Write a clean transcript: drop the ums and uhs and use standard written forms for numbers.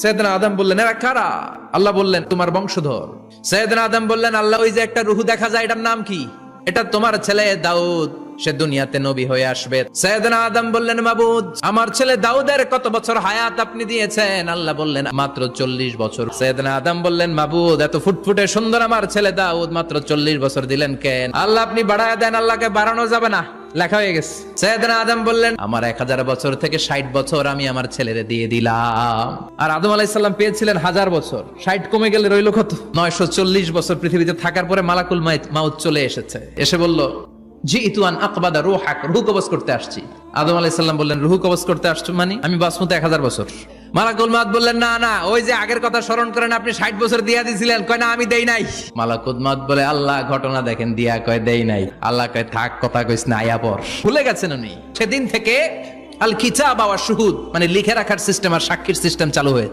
সৈয়দনা আদম বললেন, এরা কারা? আল্লাহ বললেন, তোমার বংশধর। সৈয়দনা আদম বললেন, আল্লাহ, ওই যে একটা রূহ দেখা যায়, এটার নাম কি? এটা তোমার ছেলে দাউদ, সে দুনিয়াতে নবী হয়ে আসবে। সৈয়দনা আদম বললেন, মাবুদ, আমার ছেলে দাউদের কত বছর হায়াত আপনি দিয়েছেন? আল্লাহ বললেন, মাত্র 40 বছর। সৈয়দনা আদম বললেন, মাবুদ, এত ফুটফুটে সুন্দর আমার ছেলে দাউদ, মাত্র 40 বছর দিলেন কেন? আল্লাহ, আপনি বাড়ায় দেন, আল্লাহকে বাড়ানো যাবে না, লেখা হয়ে গেছে। সৈয়দনা আদম বললেন, আমার 1000 বছর থেকে 60 বছর আমি আমার ছেলেরে দিয়ে দিলাম। আর আদম আলাইহিস সালাম পেয়েছিলেন 1000 বছর, 60 কমে গেলে রইল কত? 940 বছর পৃথিবীতে থাকার পরে মালাকুল মাউত চলে এসেছে, এসে বলল, জিইতু আন আকবাদা রূহাক, রূহ কবজ করতে আসছি। আদম আলাইহিস সালাম বললেন, রূহ কবজ করতে আসছো মানে? আমি বাঁচবো তো 1000 বছর। মালাকুল মাউত বললেন, না না, ওই যে আগের কথা স্মরণ করেন, আপনি 60 বছর দিয়া দিয়েছিলেন। কয়, না, আমি দেই নাই। মালাকুল মাউত বলে, আল্লাহ, ঘটনা দেখেন, দিয়া কয় দেই নাই। আল্লাহ কয়, থাক, কথা কইস না, আয়া পর। ভুলে গেছেন উনি। সেদিন থেকে আল কিতাব ওয়া শুহুদ, মানে লিখে রাখার সিস্টেম আর সাক্ষীর সিস্টেম চালু হয়েছে।